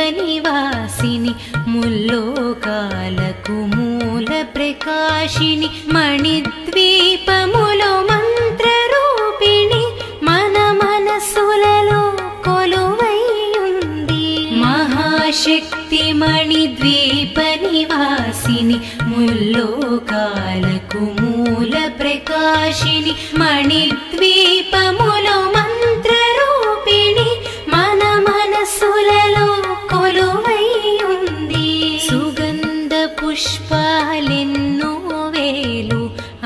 महाशक्तिमणिद्वीपनिवासिनि मुल्लोकालकु मूलप्रकाशिनि मणिद्वीपमुलो मन्त्ररूपिणि मन मनसुలలో కొలువైయుంది महाशक्तिमणिद्वीपनिवासिनि मुल्लोकालकु मूलप्रकाशिनि मणिद्वीपमुलो मन्त्ररूपिणि मन मनसुలలో కొలువైయుంది సుగంధ పుష్పాలెన్నో వేలు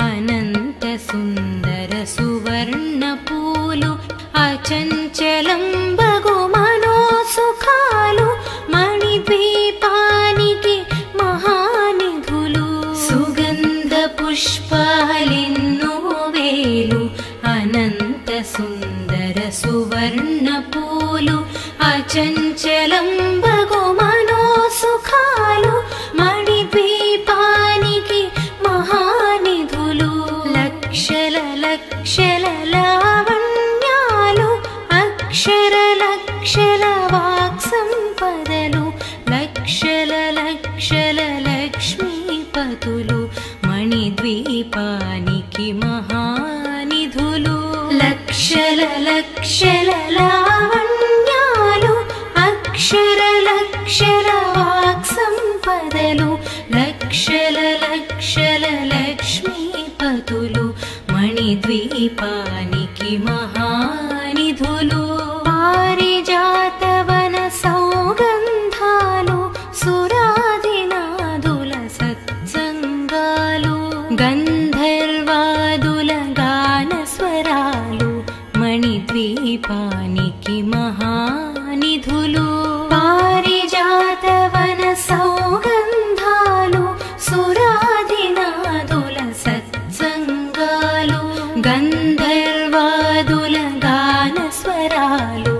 అనంత సుందర సువర్ణ పూలు అచంచలం బగు మనోసుఖాలు మణిద్వీపానికి మహానిధులు సుగంధ పుష్పాలెన్నో వేలు అనంత సుందర సువర్ణ పూలు అచంచలం బగు మనోసుఖాలు మణిద్వీపానికి మహానిధులు లక్షల లక్షల లావణ్యాలు అక్షర లక్షల వాక్సంపదలు లక్షల లక్షల లక్ష్మీపతులు మణిద్వీపానికి మహానిధులు లక్షల లక్షల లావణ్యాలు అక్షర లక్షల వాక్సంపదలు లక్షల లక్షల లక్ష్మీపతులు మణిద్వీపానికి మహానిధులు పారిజాతవన సౌగంధాలు సురాదినాదుల సత్సంగాలు గంధర్వాదుల గానస్వరాలు మణిద్వీపానికి మహానిధులు పారిజాతవన సౌగంధాలు సురాదినాదుల సత్సంగాలు గంధర్వాదుల గానస్వరాలు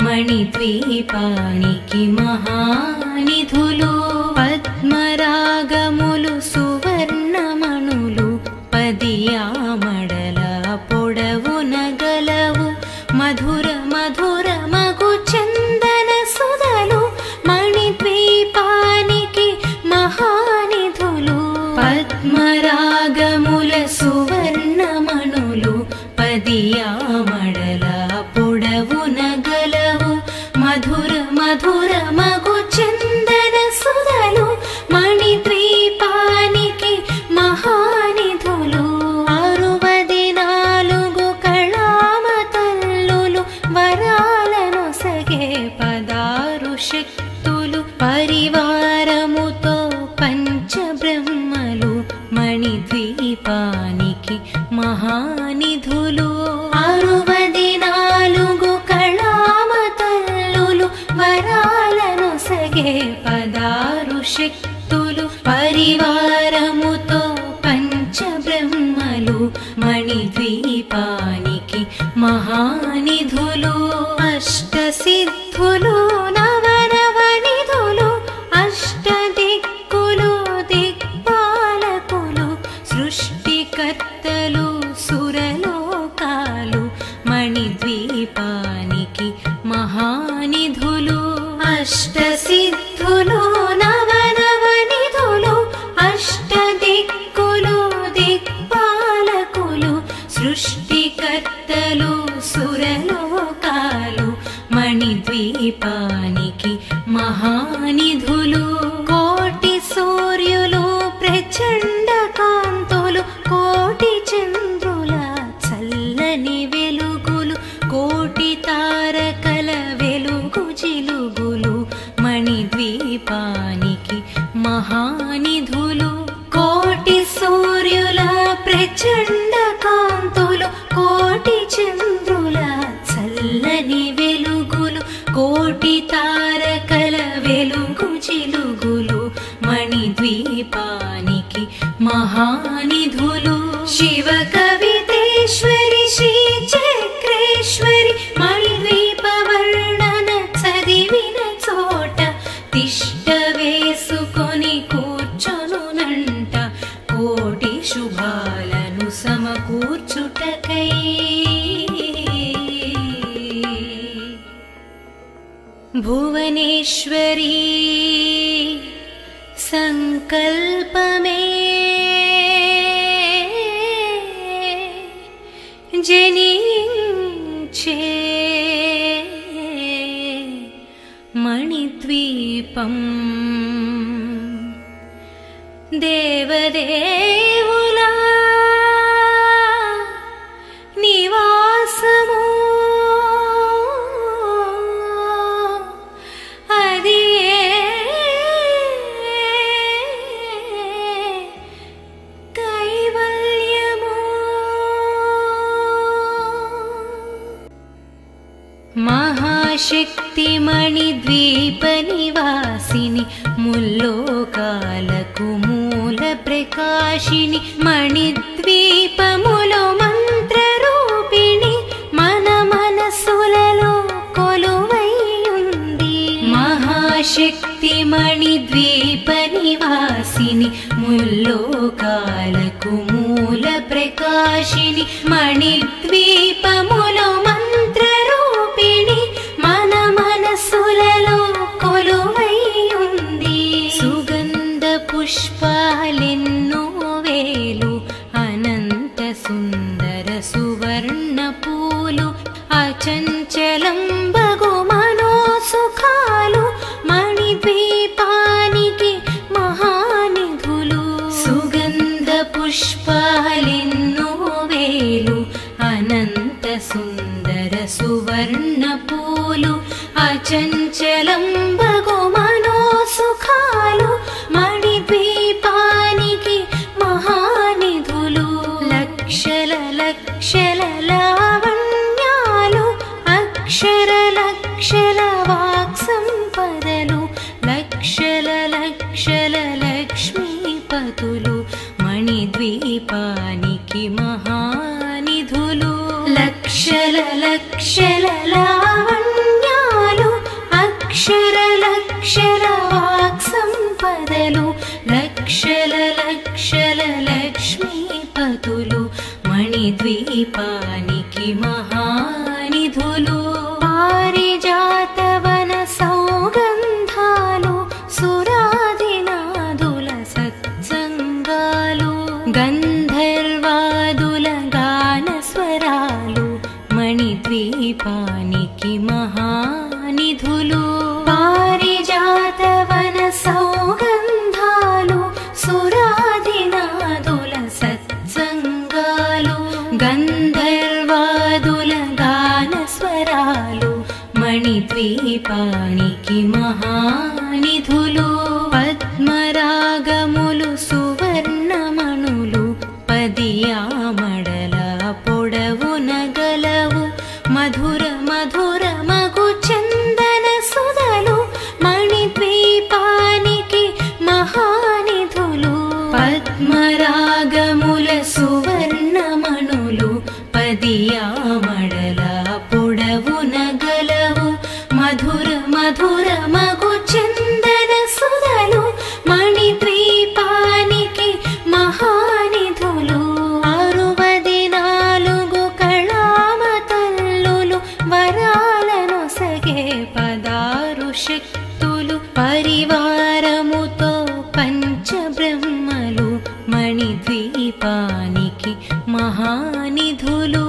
మణిద్వీపానికి మహానిధులు పద్మరాగములు సువర్ణమణులు పదియామడల పొడవున గలవు మధుర మధుర మగు చందన సుధలు మణిద్వీపానికి మహానిధులు పద్మరాగముల సువర్ణమణులు పదియామడల పొడవున గలవు మధుర మధుర మగు చందన సుధలు మణిద్వీపానికి మహానిధులు 64 కళామతల్లులు వరాలను సగే 16 శక్తులు పరివారముతో పంచబ్రహ్మలు మణిద్వీపానికి మహానిధులు 64 కళామతల్లులు వరాలను సగే 16 శక్తులు పరివారముతో పంచబ్రహ్మలు మణిద్వీపానికి మహానిధులు అష్టసిద్ధులు నవనవనిధులు అష్టదిక్కులు దిక్పాలకులు సృష్టికర్తలు సురలోకాలు మణిద్వీపానికి మహానిధులు అష్టసిద్ధులు నవనవనిధులు అష్టదిక్కులు దిక్పాలకులు సృష్టికర్తలు సురలోకాలు మణిద్వీపానికి మహానిధులు కోటి సూర్యులు ప్రచండ కాంతులు కోటి చంద్రుల చల్లని వెలుగులు కోటి తారకల వెలుగు జిలుగులు మణిద్వీపానికి మహానిధులు కోటి సూర్యుల ప్రచండ కాంతులు కోటి చంద్రుల చల్లని వెలుగులు కోటి తారకల వెలుగు జిలుగులు మణిద్వీపానికి మహానిధులు శివ కవితేశ్వరి శ్రీ చక్రేశ్వరి మణిద్వీప వర్ణన చదివిన చోట తిష్ట వేసుకొని కూర్చొనునంట కోటి శుభాలను సమకూర్చుటకై భువనేశ్వరీ సంకల్పమే జనించే మణిద్వీపం దేవదేవులా నివాసము అది కైవల్యము మహాశక్తి మణిద్వీప నివాసిని ముల్లోకాలకు మూల ప్రకాశిని మణిద్వీపములో మంత్ర రూపిణి మన మనసులలో కొలువై ఉంది మహాశక్తి మణిద్వీప నివాసిని ముల్లోకాలకు మూల ప్రకాశిని మణిద్వీపములో మంత్ర రూపిణి మన మనసులలో కొలువై ఉంది సుగంధ పుష్పాలెన్నో వేలు అనంత సుందర సువర్ణ పూలు అచంచలం బగు మనో సుఖాలు మణిద్వీపానికి మహానిధులు సుగంధ పుష్పాలెన్నో వేలు అనంత సుందర సువర్ణ పూలు అచంచలం బగు మనో సుఖాలు మణిద్వీపానికి మహానిధులు లక్షల లక్షల లావణ్యాలు అక్షర లక్షల వాక్ సంపదలు లక్షల లక్షల లక్ష్మీపతులు మణిద్వీపానికి మహానిధులు లక్షల లక్షల లావణ్యాలు అక్షర లక్షల వాక్ సంపదలు లక్షల లక్షల లక్ష్మీపతులు మణిద్వీపానికి మహానిధులు పారిజాతవన సౌగంధాలు సురాదినాదుల సత్సంగాలు గంధర్వాదుల గాన స్వరాలు మణిద్వీపానికి మహానిధులు పారిజాతవన సౌగంధాలు సురాదినాదుల సత్సంగాలు గంధర్వాదుల గాన స్వరాలు మణిద్వీపానికి మహానిధులు పద్మరాగములు సువర్ణమణులు పదియామడల పొడవున గలవు మధుర మధుర మగు చందన సుధలు మణిద్వీపానికి మహానిధులు పద్మరాగముల సువర్ణమణులు పదియామడల పొడవున గలవు మధుర మధుర మగు చందన సుధలు మణిద్వీపానికి మహానిధులు 64 కళామతల్లులు వరాలను సగే 16 శక్తులు పరివారముతో పంచబ్రహ్మలు మణిద్వీపానికి మహానిధులు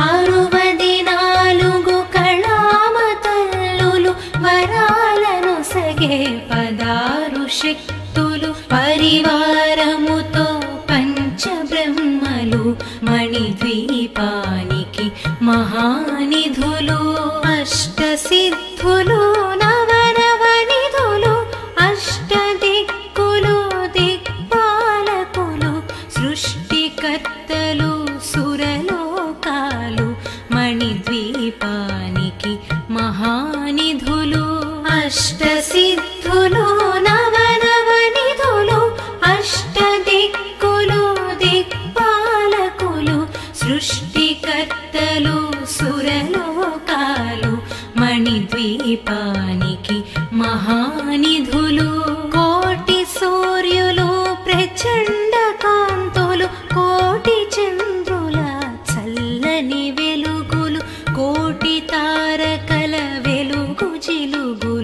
64 కళామతల్లులు వరాలను సగే 16 శక్తులు పరివారముతో పంచబ్రహ్మలు మణిద్వీపానికి మహానిధులు అష్టసిద్ధులు నవనవనిధులు అష్టదిక్కులు దిక్పాలకులు సృష్టికర్తలు సురలోకాలు మణిద్వీపానికి మహానిధులు అష్టసిద్ధులు నవనవనిధులు అష్టదిక్కులు దిక్పాలకులు సృష్టికర్తలు సురలోకాలు మణిద్వీపానికి మహానిధులు కోటి సూర్యులు ప్రచండ కాంతులు కోటి చంద్రుల చల్లని వెలుగులు కోటి తారకల వెలుగు చిలుగులు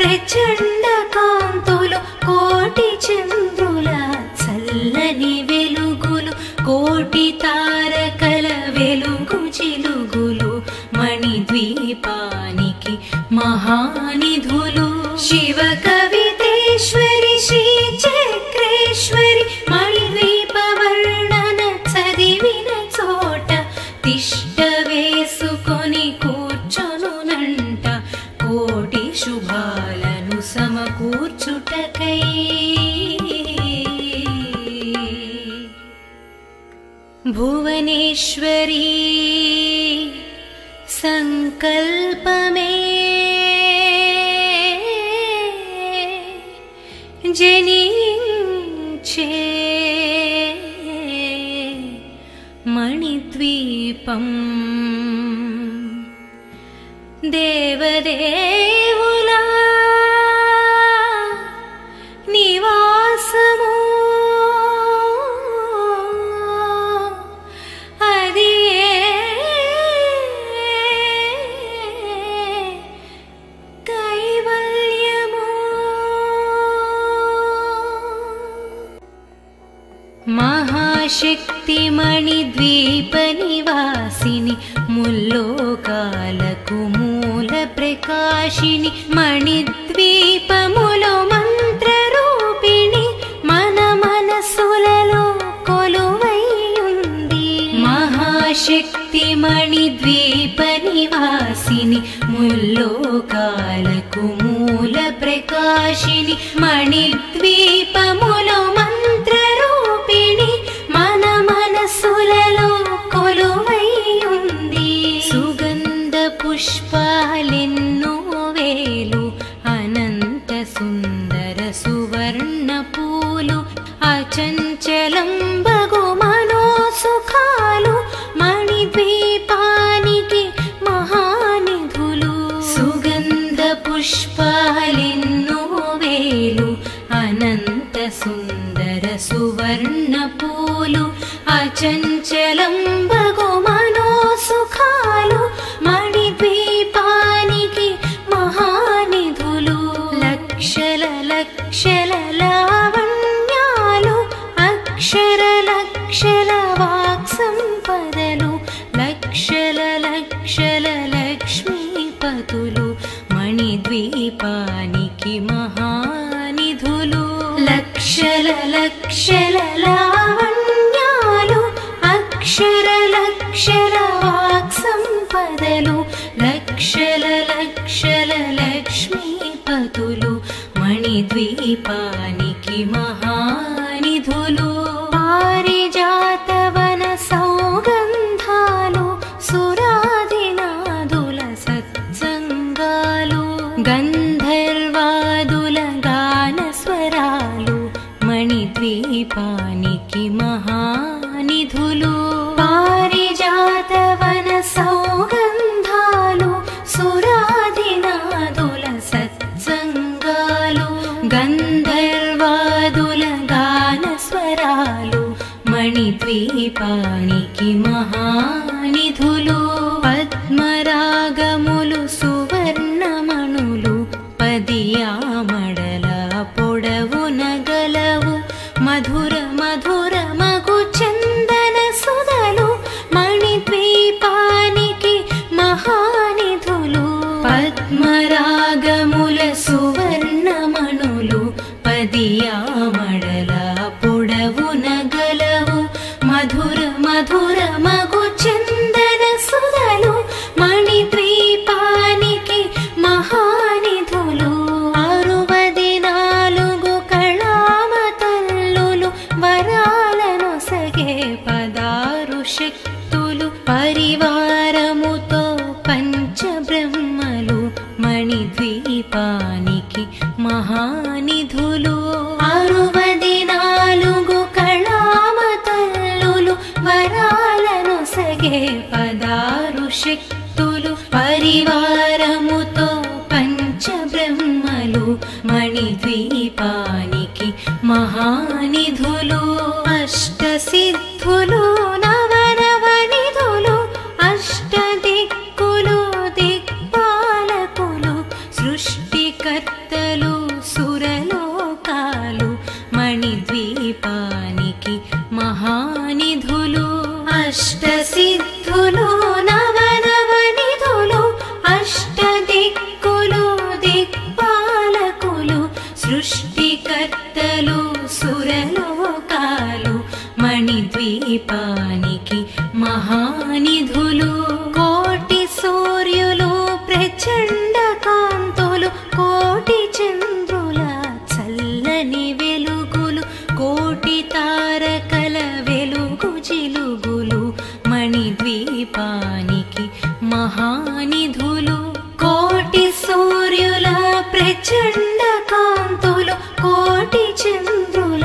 ప్రచండ కాంతులు కోటి చంద్రుల చల్లని వెలుగులు కోటి తారకల వెలుగు చిలుగులు మణిద్వీపానికి మహానిధులు శివ కవితేశ్వరి శ్రీ చక్రేశ్వరి మణిద్వీప వర్ణన చదివిన చోట తిష్ట వేసుకొని కూర్చొనునంట కోటి శుభాలను సమకూర్చుటకై భువనేశ్వరీ సంకల్పమే జనించే మణిద్వీపం దేవదేవుల నివాసము అది కైవల్యము మహాశక్తి మణిద్వీప నివాసిని ముల్లోకాలకు మూల ప్రకాశిని మణిద్వీపములో మంత్రరూపిణి మన మనసులలో కొలువై ఉంది మహాశక్తి మణిద్వీప నివాసిని ముల్లోకాలకు మూల ప్రకాశిని మణిద్వీపములో మంత్రరూపిణి మన మనసులలో కొలువై ఉంది సుగంధ పుష్పాలెన్నో వేలు అనంత సుందర సువర్ణ పూలు అచంచలం బగు మనోసుఖాలు మణిద్వీపానికి మహానిధులు సుగంధ పుష్పాలెన్నో వేలు అనంత సుందర సువర్ణ పూలు అచంచలం బగు మనోసుఖాలు మణిద్వీపానికి మహానిధులు లక్షల లక్షల లావణ్యాలు అక్షర లక్షల వాక్సంపదలు లక్షల లక్షల లక్ష్మీపతులు మణిద్వీపానికి మహానిధులు లక్షల లక్షల లావణ్యాలు అక్షర లక్షల వాక్సంపదలు లక్షల లక్షల లక్ష్మీపతులు మణిద్వీపానికి మహానిధులు పారిజాతవన సౌగంధాలు సురాదినాదుల సత్సంగాలు గంధర్వాదుల గానస్వరాలు మణిద్వీపానికి మహానిధులు పారిజాతవన సౌగంధాలు సురాదినాదుల సత్సంగాలు గంధర్వాదుల గానస్వరాలు మణిద్వీపానికి మహానిధులు పద్మరాగములు సువర్ణమణులు పదియామడల పొడవున గలవు మధుర మధుర మగు చందన సుధలు మణిద్వీపానికి మహానిధులు పద్మరాగముల సువర్ణమణులు పదియామడల పొడవున గలవు మధుర మధుర మగు చందన సుధలు మణిద్వీపానికి మహానిధులు 64 కళామతల్లులు వరాలను సగే 16 శక్తులు పరివారముతో పంచబ్రహ్మలు మణిద్వీపానికి మహానిధులు 64 కళామతల్లులు వరాలను సగే 16 శక్తులు పరివారముతో పంచబ్రహ్మలు మణిద్వీపానికి మహానిధులు అష్టసిద్ధులు నవనవనిధులు అష్టదిక్కులు దిక్పాలకులు సృష్టికర్త మణిద్వీపానికి మహానిధులు కోటి సూర్యులు ప్రచండ కాంతులు కోటి చంద్రుల చల్లని వెలుగులు కోటి తారకల వెలుగు జిలుగులు మణిద్వీపానికి మహానిధులు కోటి సూర్యుల ప్రచండ కాంతులు కోటి చంద్రుల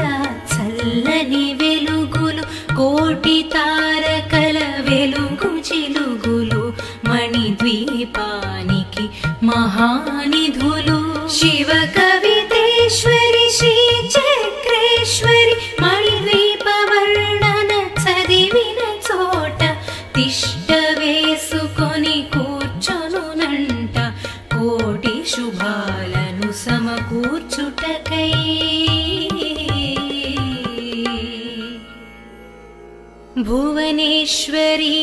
చల్లని వెలుగులు కోటి తారకల వెలుగు జిలుగులు మణిద్వీపానికి మహానిధులు శివ కవితేశ్వరి శ్రీ చక్రేశ్వరి మణిద్వీప వర్ణన చదివిన చోట తిష్ట వేసుకొని కూర్చొనునంట కోటి శుభాలను సమకూర్చుటకై భువనేశ్వరీ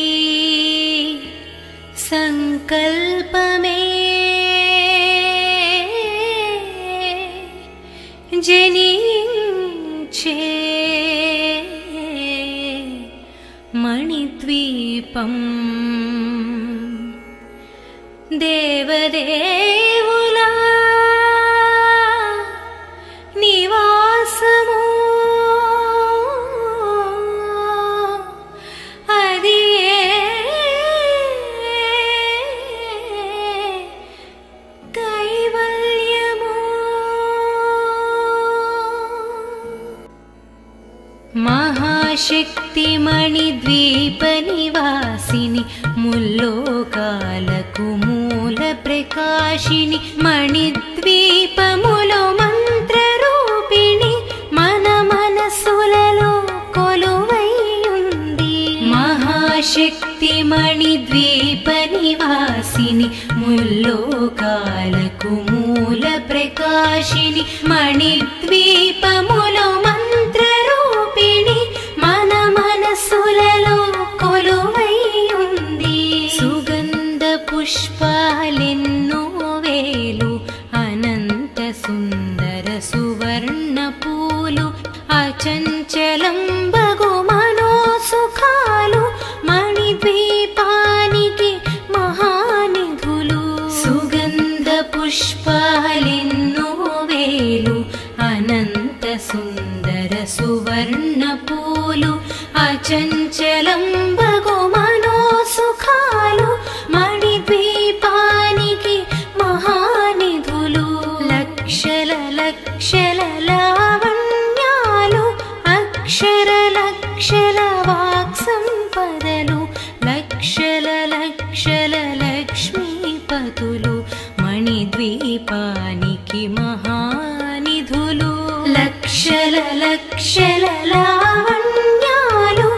సంకల్పమే జనించే మణిద్వీపం దేవదేవుల నివాసము అది కైవల్యము మహాశక్తి మణిద్వీప నివాసిని ముల్లోకాలకు మూల ప్రకాశిని మణిద్వీపములో మంత్రరూపిణి మన మనసులలో కొలువైయుంది మహాశక్తి మణిద్వీప నివాసిని ముల్లోకాలకు మూల ప్రకాశిని మణిద్వీపములో మంత్రరూపిణి మన మనసులలో కొలువైయుంది సుగంధ పుష్పాలెన్నో వేలు అనంత సుందర సువర్ణ పూలు అచంచలం బగు మనోసుఖాలు మణిద్వీపానికి మహానిధులు సుగంధ పుష్పాలెన్నో వేలు అనంత సుందర సువర్ణ పూలు అచంచలం బగు మనోసుఖాలు మణిద్వీపానికి మహానిధులు లక్షల లక్షల లావణ్యాలు అక్షర లక్షల వాక్సంపదలు లక్షల లక్షల లక్ష్మీపతులు మణిద్వీపానికి మహానిధులు లక్షల లక్షల లావణ్యాలు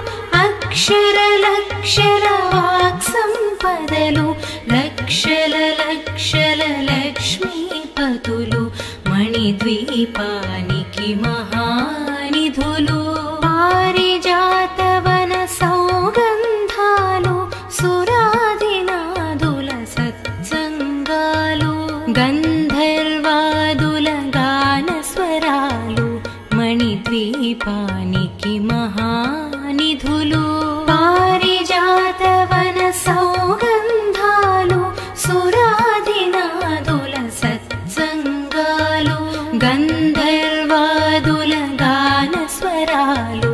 అక్షర లక్షల వాక్సంపదలు లక్షల లక్షల లక్ష్మీపతులు మణిద్వీపానికి మహానిధులు పారిజాతవన సౌగంధాలు సురాదినాదుల సత్సంగాలు గంధర్వాదుల గాన స్వరాలు మణిద్వీపానికి మహానిధులు పారిజాతవన సౌగంధాలు సురాదినాదుల సత్సంగాలు గంధర్వాదుల గాన స్వరాలు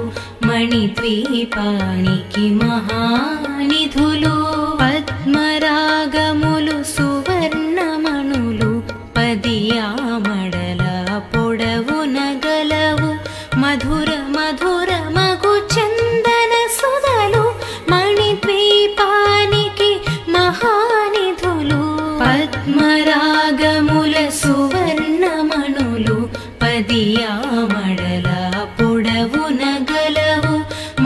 మణిద్వీపానికి మహానిధులు పద్మరాగములు సువర్ణమణులు పదియామడల పొడవున గలవు మధుర మధుర మగు చందన సుధలు మణిద్వీపానికి మహానిధులు పద్మరాగముల సువర్ణమణులు పదియామడల పొడవున గలవు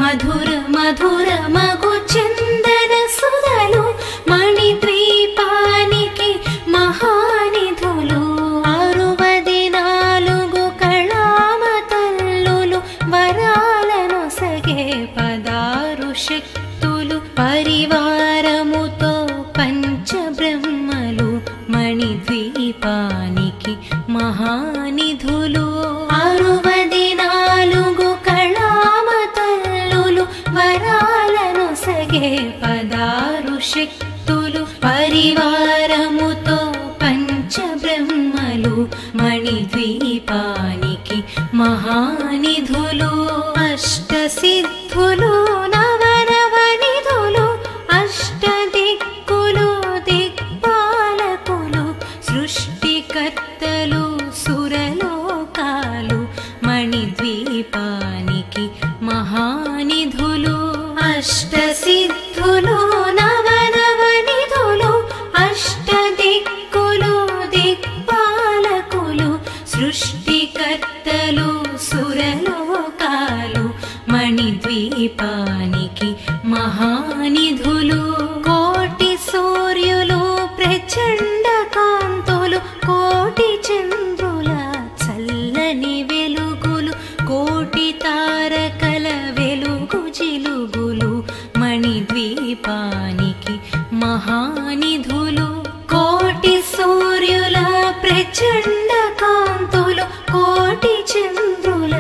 మధుర మధుర మగు చందన సుధలు మణిద్వీపానికి మహానిధులు 64 కళామతల్లులు వరాలను సగే 16 శక్తులు పరివారముతో పంచబ్రహ్మలు మణిద్వీపానికి మహానిధులు 64 కళామతల్లులు మణిద్వీపానికి మహానిధులు అష్టసిద్ధులు నవనవనిధులు అష్టదిక్కులు దిక్పాలకులు సృష్టికర్తలు సురలోకాలు మణిద్వీపానికి మహానిధులు అష్టసిద్ధులు నవనవనిధులు అష్టదిక్కులు దిక్పాలకులు సృష్టికర్తలు సురలోకాలు మణిద్వీపానికి మహానిధులు కోటి సూర్యులు ప్రచండ కాంతులు కోటి చంద్రుల చల్లని వెలుగులు కోటి తారకల వెలుగు జిలుగులు మణిద్వీపానికి మహానిధులు కోటి సూర్యుల ప్రచండ కాంతులు కోటి చంద్రుల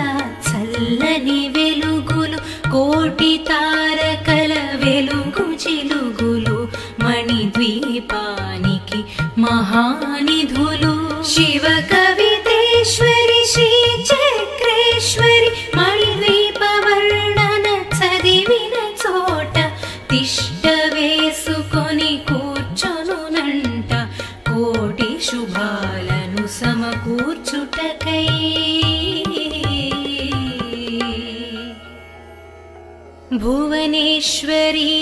చల్లని వెలుగులు కోటి తారకల వెలుగు జిలుగులు మణిద్వీపానికి మహానిధులు శివ కవితేశ్వరి శ్రీ చక్రేశ్వరి మణిద్వీప వర్ణన చదివిన చోట తిష్ట వేసుకొని కూర్చొనునంట కోటి శుభాలను సమకూర్చుటకై భువనేశ్వరీ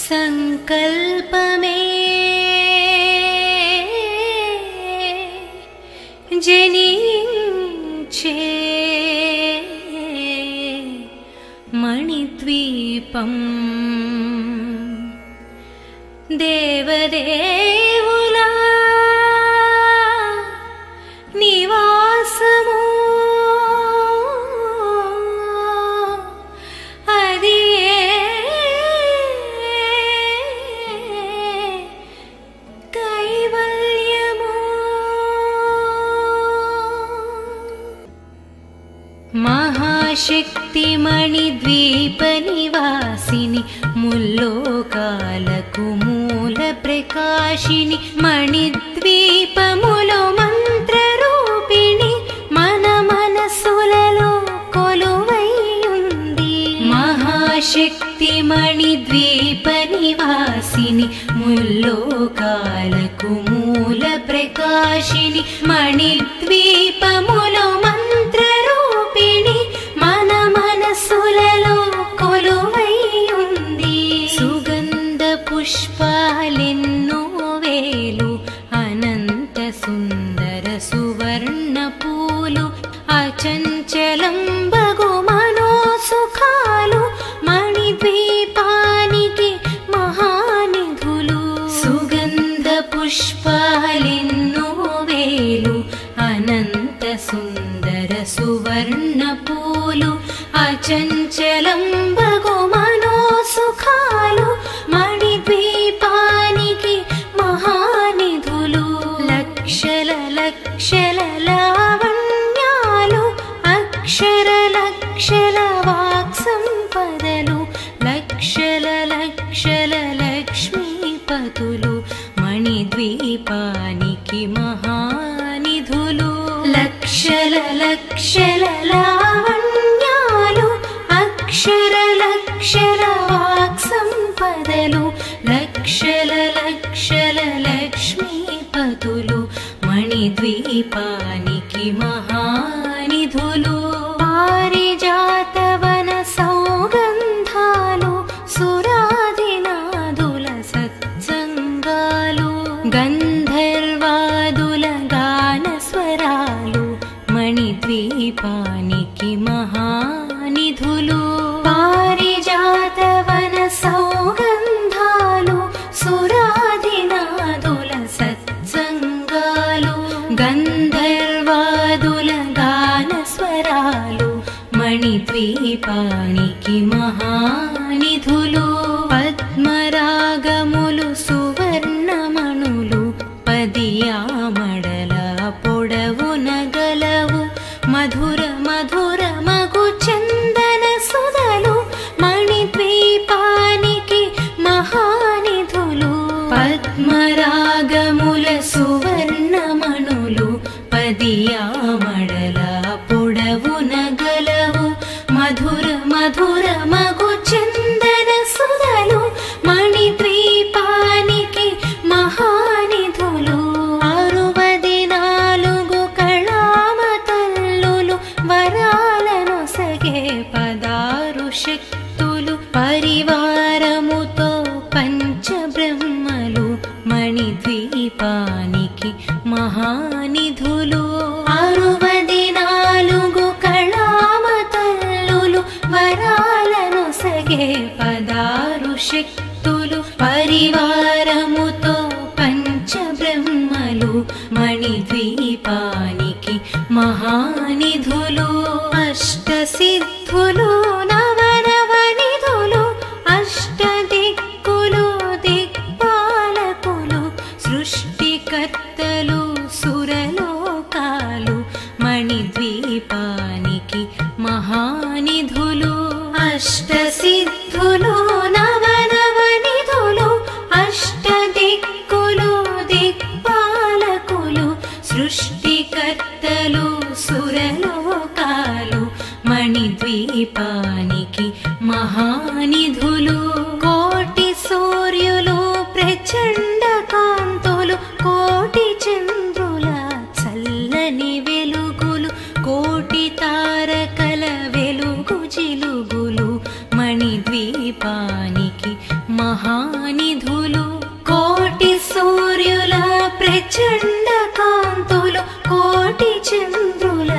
సంకల్పమే జనించే మణిద్వీపం దేవదేవుల నివాసము అది కైవల్యము మహాశక్తి మణిద్వీప నివాసిని ముల్లోకాలకు మూల ప్రకాశిని మణిద్వీపములో మంత్ర రూపిణి మన మనసులలో కొలువై ఉంది మహాశక్తి మణిద్వీప నివాసిని ముల్లోకాలకు మూల ప్రకాశిని మణిద్వీపములో మంత్ర రూపిణి మన మనసులలో కొలువై ఉంది సుగంధ పుష్పాలెన్నో వేలు అనంత సుందర సువర్ణ పూలు అచంచలం బగు మనోసుఖాలు మణిద్వీపానికి మహానిధులు సుగంధ పుష్పాలెన్నో వేలు అనంత సుందర సువర్ణ పూలు అచంచలం బగు మనోసుఖాలు మణిద్వీపానికి మహానిధులు లక్షల లక్షల లావణ్యాలు అక్షర లక్షల వాక్ సంపదలు లక్షల లక్షల లక్ష్మీపతులు మణిద్వీపానికి మహానిధులు లక్షల లక్షల లావణ్యాలు అక్షర లక్షల వాక్ సంపదలు లక్షల లక్షల లక్ష్మీపతులు మణిద్వీపానికి మహానిధులు పారిజాతవన సౌగంధాలు సురాదినాదుల సత్సంగాలు గంధర్వాదుల గాన స్వరాలు మణిద్వీపానికి మహానిధులు పారిజాతవన సౌగంధాలు సురాదినాదుల సత్సంగాలు గంధర్వాదుల గాన స్వరాలు మణిద్వీపానికి మహానిధులు పద్మరాగములు సువర్ణమణులు పదియామడల పొడవున గలవు మధుర మధుర మగు చందన సుధలు మణిద్వీపానికి మహానిధులు పద్మరాగముల సువర్ణమణులు మధుర మధుర మగు చందన సుధలు మణిద్వీపానికి మహానిధులు 64 కళామ తల్లులు వరాలను సగే 16 శక్తులు పరివారముతో పంచబ్రహ్మలు మణిద్వీపానికి మహానిధులు 64 కళామ తల్లులు వరాలను సగే 16 శక్తులు పరివారముతో పంచబ్రహ్మలు మణిద్వీపానికి మహానిధులు అష్టసిద్ధులు నవనవనిధులు అష్టదిక్కులు దిక్పాలకులు సృష్టికర్తలు సురలోకాలు మణిద్వీపానికి మహానిధులు అష్టసిద్ధులు నవనవనిధులు అష్టదిక్కులు దిక్పాలకులు సృష్టికర్తలు సురలోకాలు మణిద్వీపానికి మహానిధులు కోటి సూర్యులు ప్రచండ కాంతులు కోటి చంద్రుల చల్లని వెలుగులు కోటి తారకల వెలుగు జిలుగులు మణిద్వీపానికి మహానిధులు కోటి సూర్యుల ప్రచండ కాంతులు కోటి చంద్రుల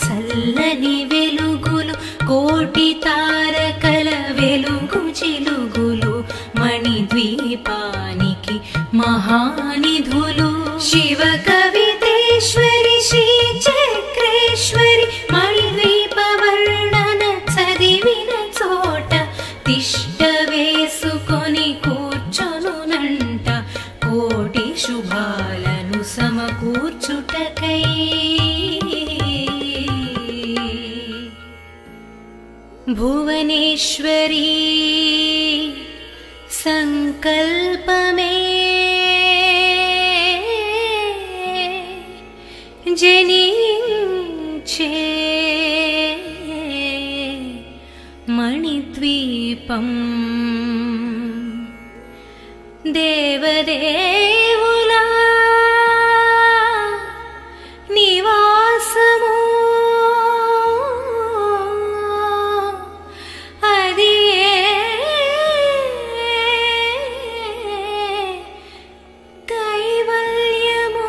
చల్లని వెలుగులు కోటి తారకల వెలుగు జిలుగులు మణిద్వీపానికి మహానిధులు శివ కవితేశ్వరి శ్రీ చక్రేశ్వరి మణిద్వీప వర్ణన చదివిన చోట తిష్ట వేసుకొని కూర్చొనునంట కోటి శుభాలను సమకూర్చుటకై భువనేశ్వరీ సంకల్పమే జనించే మణిద్వీపం దేవదేవుల నివాసము అది కైవల్యము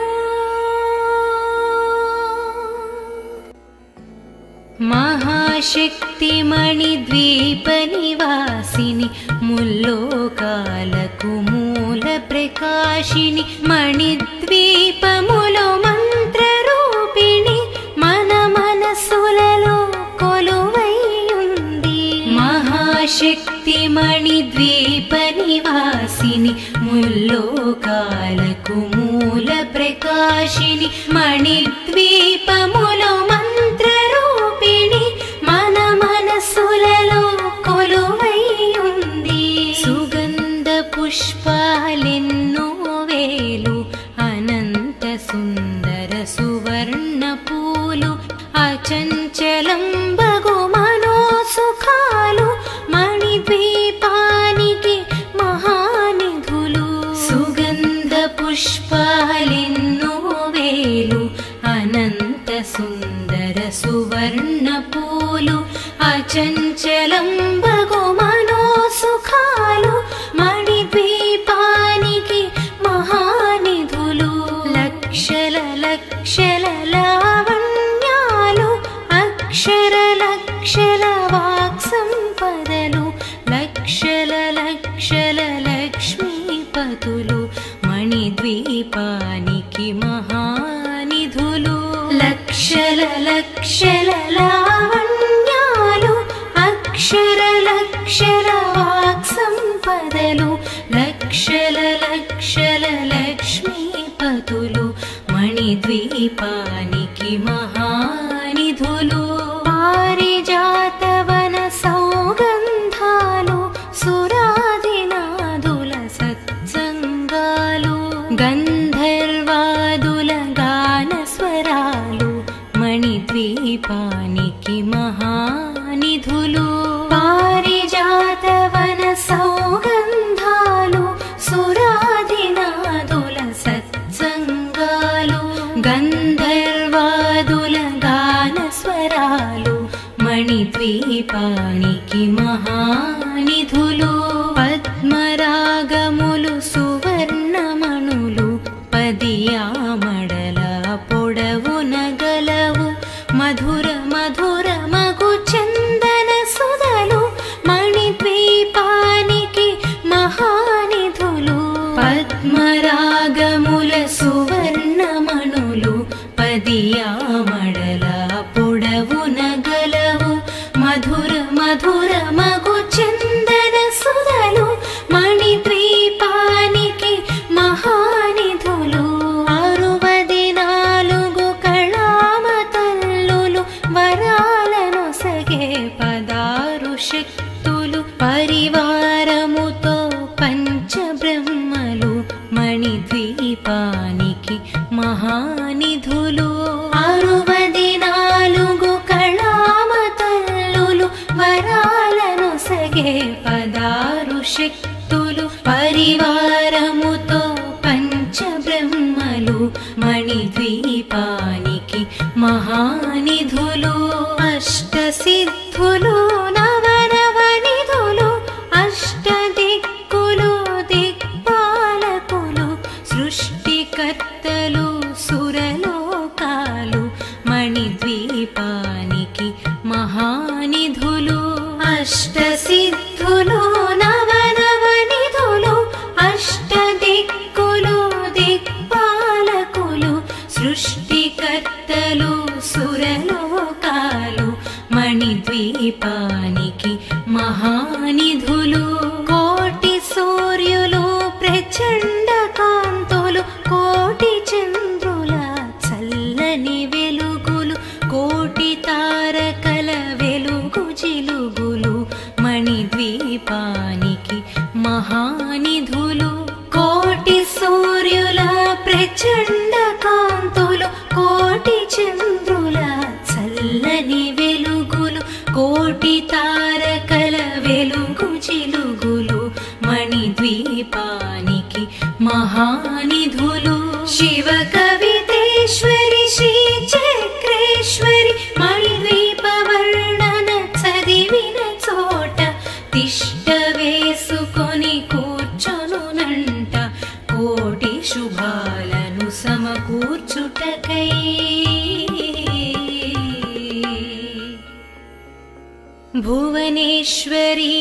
మహాశక్తి మణిద్వీప నివాసిని ముల్లోకాలకు మూల ప్రకాశిని మణిద్వీపములో మంత్రరూపిణి మన మనసులలో కొలువై ఉంది మహాశక్తి మణిద్వీప నివాసిని ముల్లోకాలకు మూల ప్రకాశిని మణిద్వీపములో మంత్రరూపిణి మన మనసులలో కొలువై ఉంది సుగంధ పుష్పాలెన్నో వేలు అనంత సుందర సువర్ణ పూలు అచంచలం బగు మనోసుఖాలు మణిద్వీపానికి మహానిధులు సుగంధ పుష్పాలెన్నో వేలు అనంత సుందర సువర్ణ పూలు అచంచలం బగు మనోసుఖాలు మణిద్వీపానికి మహానిధులు లక్షల లక్షల లావణ్యాలు అక్షర లక్షల వాక్సంపదలు లక్షల లక్షల లక్ష్మీపతులు మణిద్వీపానికి మహానిధులు లక్షల లక్షల లావణ్యాలు అక్షర లక్షల వాక్సంపదలు లక్షల లక్షల లక్ష్మీపతులు మణిద్వీపానికి మహానిధులు పారిజాతవన సౌగంధాలు సురాదినాదుల సత్సంగాలు గంధర్వ నిధులు పారిజాతవన సౌగంధాలు సురాధినాదుల సత్సంగాలు గంధర్వాదుల గాన స్వరాలు మణిద్వీపానికి మహానిధులు పద్మరాగములు సువర్ణమణులు పదియామడల పొడవున గలవు మధుర మధుర మగు చందన సుధలు మణిద్వీపానికి మహానిధులు పద్మరాగముల సువర్ణమణులు పదియామడల పొడవున గలవు మధుర మధుర మగు చందన సుధలు మణిద్వీపానికి మహానిధులు 64 కళామతల్లులు వరాలను సగే 16 శక్తులు పరివారముతో పంచబ్రహ్మలు మణిద్వీపానికి మహానిధులు 64 కళామతల్లులు వరాలను సగే 16 శక్తులు పరివారముతో పంచబ్రహ్మలు మణిద్వీపానికి మహానిధులు అష్టసిద్ధులు నవనవనిధులు అష్టదిక్కులు దిక్పాలకులు సృష్టికర్తలు సురలోకాలు మణిద్వీపానికి మహానిధులు అష్టసిద్ధులు నవనవనిధులు అష్టదిక్కులు దిక్పాలకులు సృష్టికర్తలు సురలోకాలు మణిద్వీపానికి మహానిధులు కోటి సూర్యులు ప్రచండ కాంతులు కోటి చంద్రుల చల్లని వెలుగులు కోటి తారకల వెలుగు జిలుగులు మణిద్వీపానికి మహానిధులు కోటి సూర్యుల ప్రచండ కాంతులు కోటి చంద్రుల చల్లని వెలుగులు కోటి తారకల వెలుగు జిలుగులు మణిద్వీపానికి మహానిధులు శివ కవితేశ్వరి శ్రీ చక్రేశ్వరి మణిద్వీప వర్ణన చదివిన చోట తిష్ట వేసుకొని కూర్చొనునంట కోటి శుభాలను సమకూర్చుటకై భువనేశ్వరీ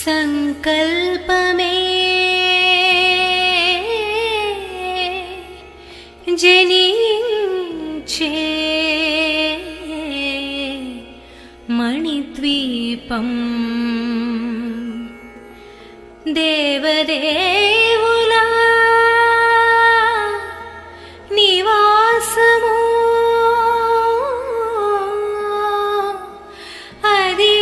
సంకల్పమే జనించే మణిద్వీపం దేవదేవుల నివాసము అది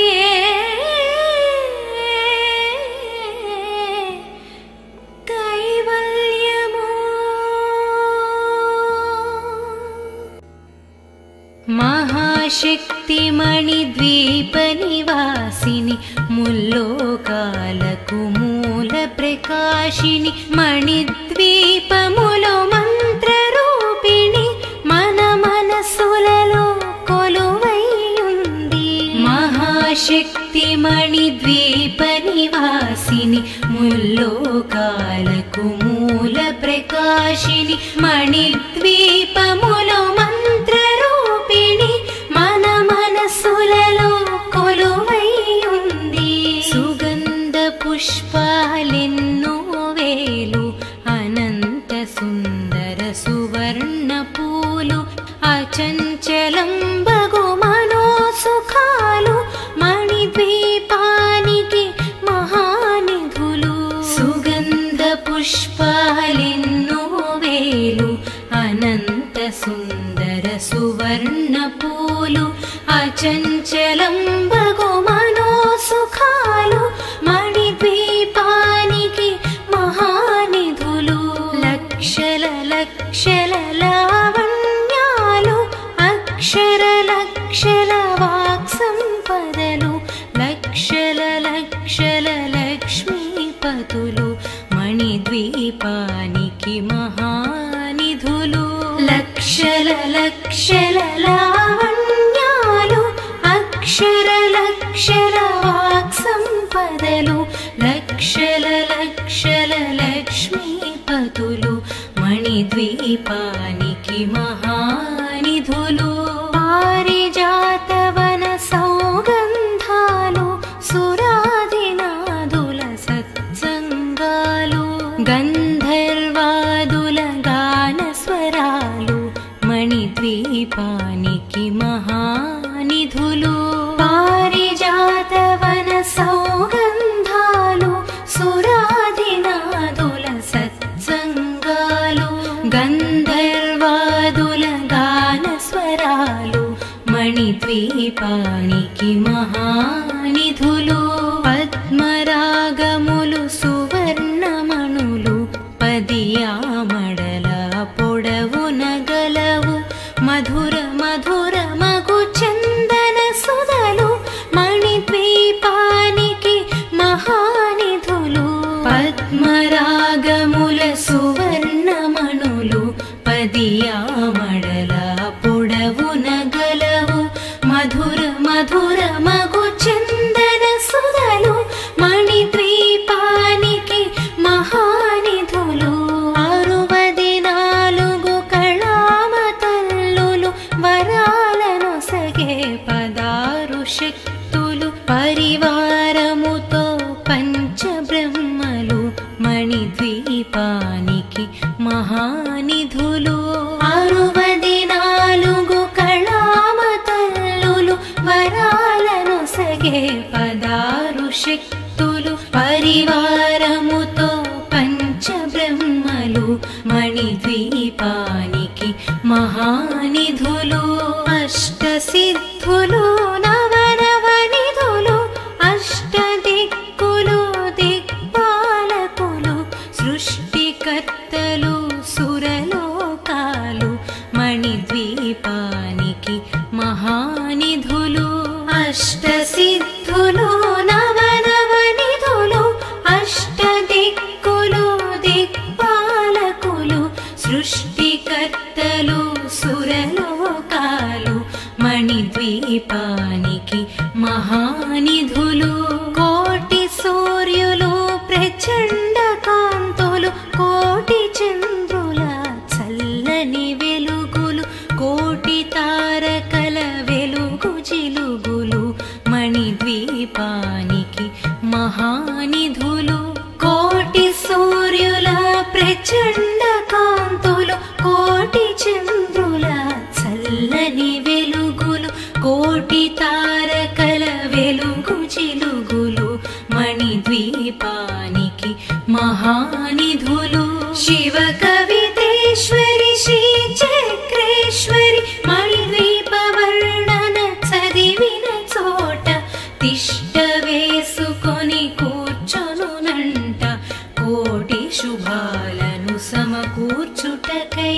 కైవల్యము మహాశక్తి మణిద్వీప నివాసిని ముల్లోకాలకు మూల ప్రకాశిని మణిద్వీపములో మంత్రరూపిణి మన మనసులలో కొలువైయుంది మహాశక్తి మణిద్వీప నివాసిని ముల్లోకాలకు మూల ప్రకాశిని మణిద్వీపములో మంత్రరూపిణి మన మనసులలో కొలువైయుంది సుగంధ పుష్పాలెన్నో వేలు అనంత సుందర సువర్ణ పూలు అచంచలం బగు మనోసుఖాలు మణిద్వీపానికి మహానిధులు సుగంధ పుష్పాలెన్నో వేలు అనంత సుందర సువర్ణ పూలు అచంచలం బగు మనోసుఖాలు మణిద్వీపానికి మహానిధులు లక్షల లక్షల లావణ్యాలు అక్షర లక్షల వాక్సం లక్షల లక్షల వాక్ సంపదలు లక్షల లక్షల లక్ష్మీపతులు మణిద్వీపానికి మహానిధులు పారిజాతవన సౌగంధాలు సురాదినాదుల సత్సంగాలు గంధర్వాదుల గానస్వరాలు మణిద్వీపానికి మహానిధులు పారిజాతవన సౌగంధాలు సురాదినాదుల సత్సంగాలు గంధర్వాదుల గానస్వరాలు మణిద్వీపానికి మహానిధులు పద్మరాగములు సువర్ణమణులు పదియామడల పొడవున గలవు మధుర మధుర మగు చందన సుధలు మణిద్వీపానికి మహానిధులు పద్మరాగముల సువర్ణమణులు పదియామడల పొడవున గలవు మధుర మధుర మగు చందన సుధలు మణిద్వీపానికి మహానిధులు 64 కళామతల్లులు వరాలను సగే 16 శక్తులు పరివారముతో పంచబ్రహ్మలు మణిద్వీపానికి మహానిధులు 64 కళామతల్లులు వరాలను సగే 16 శక్తులు పరివారముతో పంచబ్రహ్మలు మణిద్వీపానికి మహానిధులు అష్టసిద్ధులు నవనవనిధులు అష్టదిక్కులు దిక్పాలకులు సృష్టికర్తలు సురలోకాలు మణిద్వీపానికి మహానిధులు అష్టసిద్ధులు నవనవనిధులు అష్టదిక్కులు దిక్పాలకులు సృష్టికర్తలు సురలోకాలు మణిద్వీపానికి మహానిధులు కోటి సూర్యులు ప్రచండ కాంతులు కోటి చంద్రుల చల్లని వెలుగులు కోటి తారకల వెలుగు జిలుగులు మణిద్వీపానికి మహానిధులు కోటి సూర్యుల ప్రచండ కాంతులు కోటి చంద్రుల చల్లని వెలుగులు కోటి తారకల వెలుగు జిలుగులు మణిద్వీపానికి మహానిధులు శివ కవితేశ్వరి శ్రీ చక్రేశ్వరి మణిద్వీప వర్ణన చదివిన చోట తిష్ట వేసుకొని కూర్చొనునంట కోటి శుభాలను సమకూర్చుటకై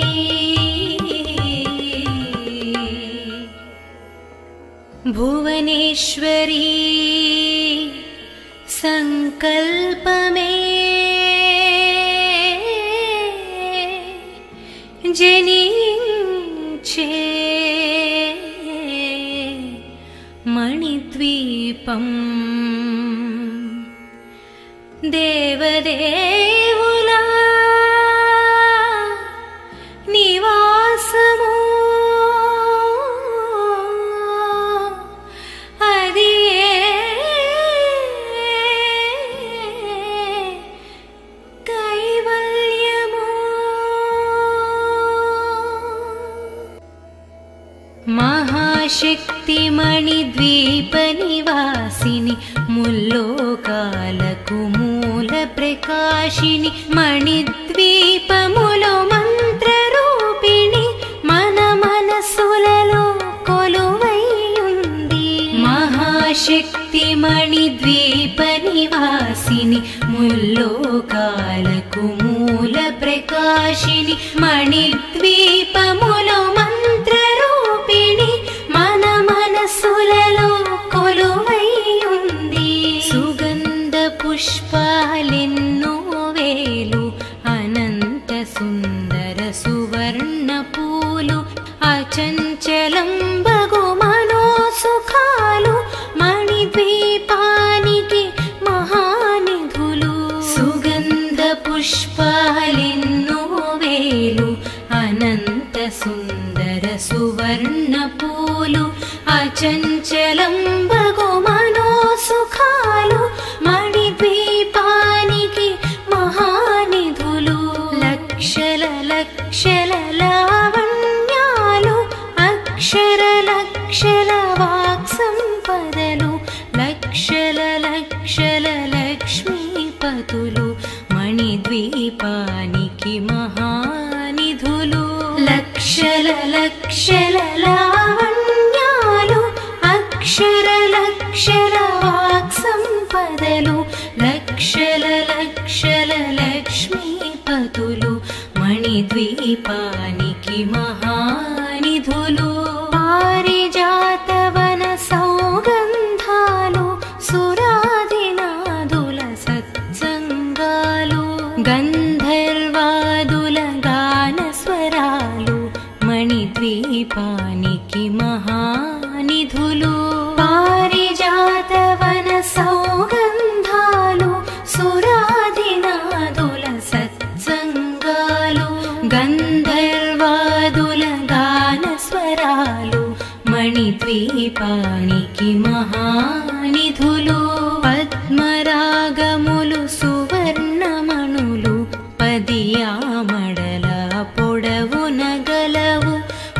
భువనేశ్వరీ సంకల్పమే జనించే మణిద్వీపం దేవదేవుల నివాసము అది కైవల్యము మహాశక్తి మణిద్వీప నివాసిని ముల్లోకాలకు మూల ప్రకాశిని మణిద్వీపములో మంత్రరూపిణి మన మనసులలో కొలువై ఉంది మహాశక్తి మణిద్వీప నివాసిని ముల్లోకాలకు మూల ప్రకాశిని మణిద్వీపములో మంత్రరూపిణి మన మనసులలో కొలువై ఉంది సుగంధ పుష్పాలెన్నో వేలు అనంత సుందర సువర్ణ పూలు అచంచలం బగు మనో సుఖాలు అచంచలం బగు మనోసుఖాలు మణిద్వీపానికి మహానిధులు లక్షల లక్షల లావణ్యాలు అక్షర లక్షల వాక్సంపదలు లక్షల లక్షల లక్ష్మీపతులు మణిద్వీపానికి మహానిధులు లక్షల లక్షల లావణ్యాలు అక్షర లక్షల వాక్సంపదలు లక్షల లక్షల లక్ష్మీపతులు మణిద్వీపానికి మహానిధులు పారిజాతవన సౌగంధాలు సురాదినాదుల సత్సంగాలు గంధర్వాదుల గానస్వరాలు మణిద్వీపానికి మహానిధులు పారిజాతవన సౌగంధాలు సురాదినాదుల సత్సంగాలు గంధర్వాదుల గానస్వరాలు మణిద్వీపానికి మహానిధులు పద్మరాగములు సువర్ణమణులు పదియామడల పొడవున గలవు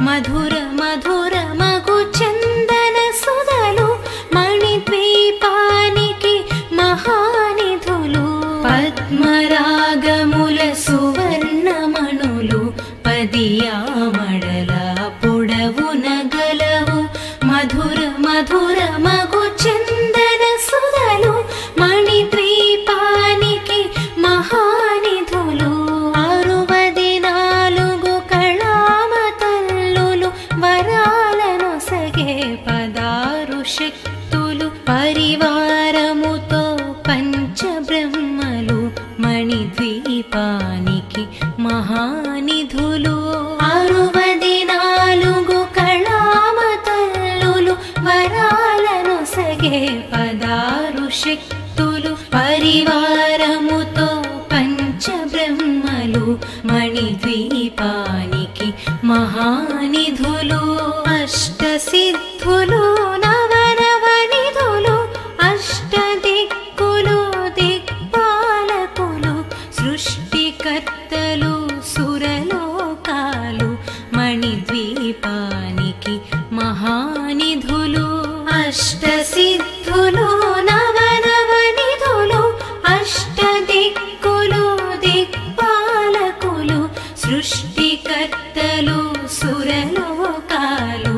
మధుర మధుర మగు చందన సుధలు మణిద్వీపానికి మహానిధులు పద్మరాగముల సువర్ణమణులు పదియామడల పొడవున గలవు మధుర మధుర మగు చందన సుధలు మణిద్వీపానికి మహానిధులు 64 కళామతల్లులు వరాలను సగే 16 శక్తులు పరివారముతో పంచబ్రహ్మలు మణిద్వీపానికి మహానిధులు 64 కళామతల్లులు వరాలను సగే 16 శక్తులు పరివారముతో పంచబ్రహ్మలు మణిద్వీపానికి మహానిధులు అష్టసిద్ధులు నవనవనిధులు అష్టదిక్కులు దిక్పాలకులు సృష్టికర్తలు సురలోకాలు మణిద్వీపానికి మహానిధులు అష్టసిద్ధులు నవనవనిధులు అష్టదిక్కులు దిక్పాలకులు సృష్టికర్తలు సురలోకాలు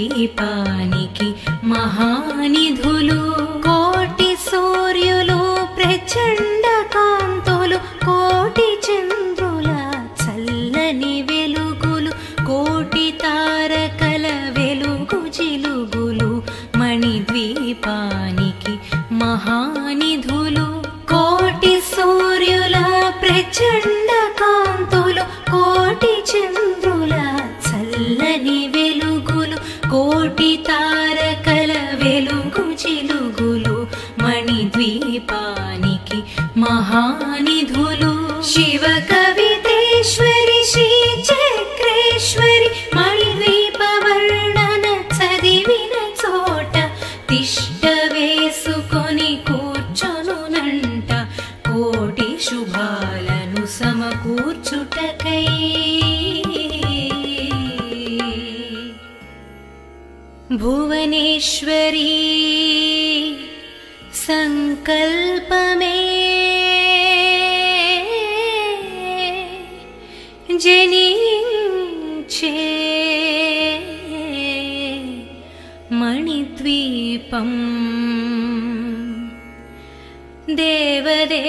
మణిద్వీపానికి మహానిధులు కోటి సూర్యులు ప్రచండ కాంతులు కోటి చంద్రుల చల్లని వెలుగులు కోటి తారకల వెలుగు జిలుగులు మణిద్వీపానికి మహానిధులు కోటి సూర్యుల ప్రచండ కాంతులు కోటి చంద్రుల చల్లని వెలుగులు కోటి తారకల వెలుగు జిలుగులు మణిద్వీపానికి మహానిధులు శివ కవితేశ్వరి శ్రీ చక్రేశ్వరి మణిద్వీప వర్ణన చదివిన చోట తిష్ట వేసుకొని కూర్చొనునంట కోటి శుభాలను సమకూర్చుటకై భువనేశ్వరీ సంకల్పమే జనించే మణిద్వీపం దేవదే